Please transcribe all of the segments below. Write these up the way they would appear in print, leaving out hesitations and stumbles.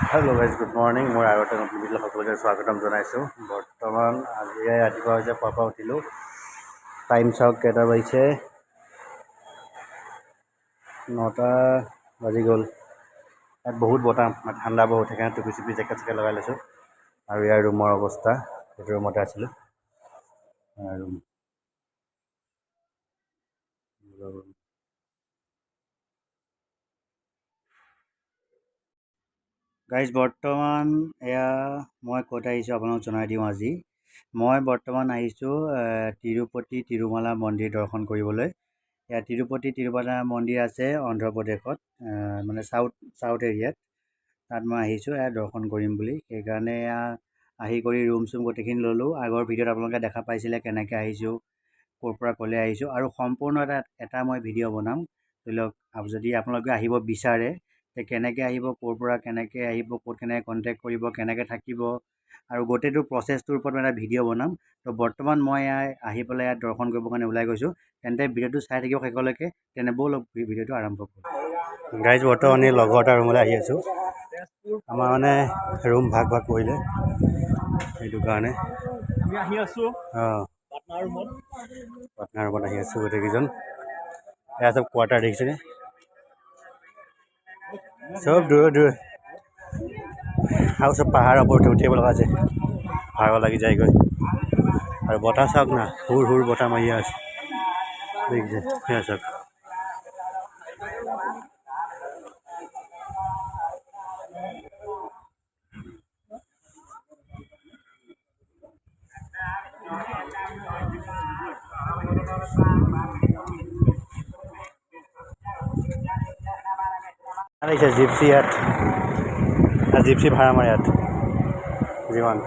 hello guys good morning मैं आगते नतुन video सकलोके स्वागतम जनाइছোঁ बर्तमान आज रातिपुवा হৈছে पुৱা उठिলোঁ टाइम चाওক केटा बाजिছে 9টা বাজি গ'ল ইয়াত बहुत বতাহ ঠাণ্ডা বহুত সেইকাৰণে টুপি চুপি জেকেট চেকেট লগাই লৈছোঁ আৰু ইয়াৰ ৰুমৰ অৱস্থা সেইটো ৰুমতে আছিলোঁ गाइज बर्तमान एया मैं कत आहिছোঁ আপোনাক জনাই দিওঁ আজি मैं बर्तमान आहिছোঁ तिरुपति तिरुमाला मन्दिर दर्शन কৰিবলৈ या तिरुपति तिरुमाला मन्दिर আছে অন্ধ্ৰ প্ৰদেশত মানে সাউথ এৰিয়াত তাত মই আহিছোঁ দৰ্শন কৰিম বুলি সেইকাৰণে আহি কৰি ৰুম চুম গোটেইখিনি ল'লোঁ আগৰ ভিডিঅ'ত আপোনালোকে দেখা পাইছিলে কেনেকৈ আহিছোঁ ক'ৰ পৰা ক'লে আহিছোঁ আৰু সম্পূৰ্ণ এটা মই ভিডিঅ' বনাম ধৰি লওক যদি আপোনালোকে আহিব বিচাৰে তে কেনেকৈ আহিব ক'ৰ পৰা কেনেকৈ আহিব ক'ত কেনেকৈ কণ্টেক্ট কৰিব কেনেকৈ থাকিব আৰু গোটেইটো প্ৰচেছটোৰ ওপৰত এটা ভিডিঅ' বনাম তো বৰ্তমান মই আহি পেলাই ইয়াত দৰ্শন কৰিবৰ কাৰণে ওলাই গৈছোঁ তেন্তে ভিডিঅ'টো চাই থাকিব শেষলৈকে তেনে ব'লক ভিডিঅ'টো আৰম্ভ কৰোঁ গাইজ বৰ্তমান লগৰ এটা ৰুমলৈ আহি আছোঁ আমাৰ মানে ৰুম ভাগ ভাগ কৰিলে সেইটো কাৰণে আমি আহি আছোঁ পাটনাৰ ৰুমত আহি আছোঁ গোটেইকেইজন এয়া চব কোৱাৰ্টাৰ দেখিছেনে सब दूर दूर सब पहाड़ ऊपर उठिब लगा है भाग लगी जाएगा और बता चाक ना हुर हुर बता मारि देखिए सब जिप्सी यात जिप्सी भाड़ा मारे यात जीवन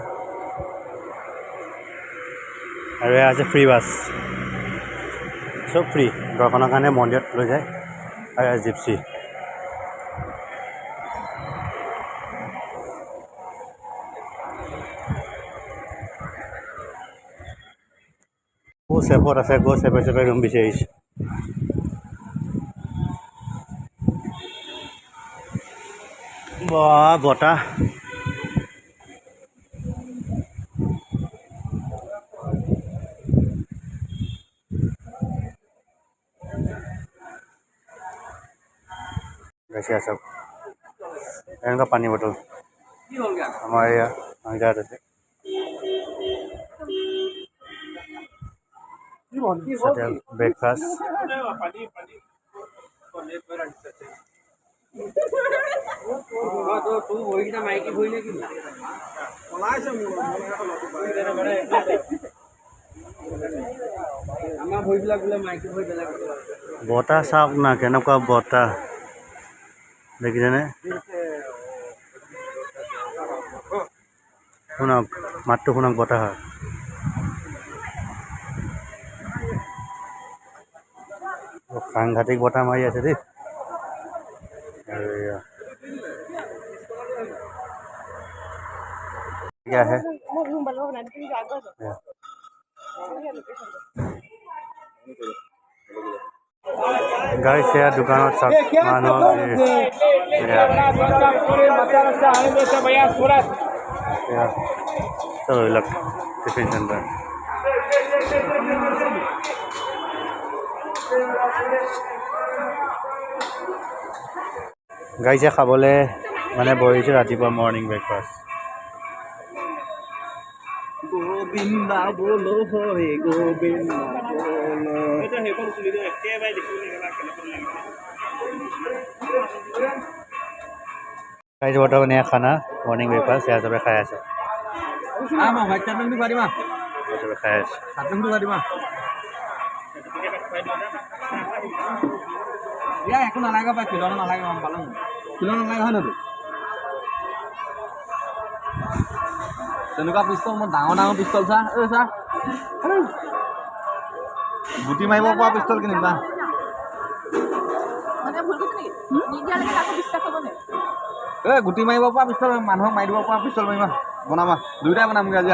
और यहाँ फ्री बास सब फ्री दर्शनर कारण मंदिर लै जाए और जिप्सी सेफत आसे सेफे सेफे रूम विचार बता सब एनका पानी बोतल हमारे यहाँ ब्रेकफास्ट बता चाक ना केनेकुवा बता देखिছেনে শুনক মাতটো শুনক বতাহ সাংঘাতিক বতাহ মাৰি আছে দেই क्या है गाइस या दुकान मानो चलो लग टिफिन सेंटर गाइस खाबले माने बहिছোঁ रातिपुৱা मर्निंग ब्रेकफास्ट गोविंदा बोलो हरे गोविंदा बोलो এটা হেকল খুলি দে একেবাৰে দেখিব লাগা কেনেকৈ লাগিব গাইজ বৰ্তমান খানা মৰ্নিং ব্ৰেকফাষ্ট এয়া চবে খাই আছে মই ভাত চাটনি খুৱাই দিবা চবে খাই আছে চাটনি খুৱাই দিবা ইয়া একো নালাগে বা কিলো নালাগে গম পালোঁ কিলো নালাগে হয় নহয় তেনেকুৱা পিস্তল মই ডাঙৰ ডাঙৰ পিস্তল চা গুটি মাৰিব পৰা পিস্তল কিনিবা গুটি মাৰিব পৰা পিস্তল মানুহক মাৰি দিব পৰা পিস্তল মাৰিবা বনাবা দুইটাই বনামগৈ আজি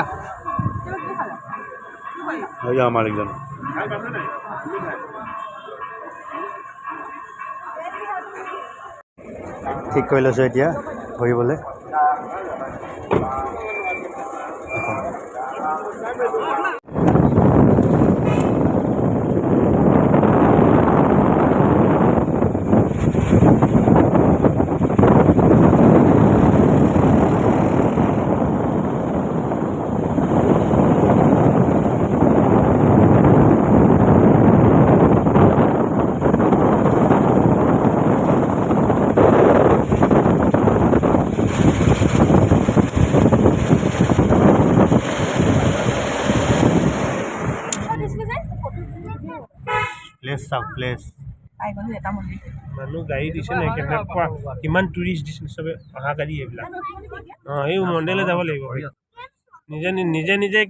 আমাৰ একজন ঠিক কৰি লৈছোঁ এতিয়া ঘূৰিবলৈ প্লেচ চাওক প্লেচ মানুহ গাড়ী দিছে নে কেনেকুৱা কিমান টুৰিষ্ট দিছে চবে অহা গাড়ী এইবিলাক এই মন্দিৰলৈ যাব লাগিব নিজে নিজে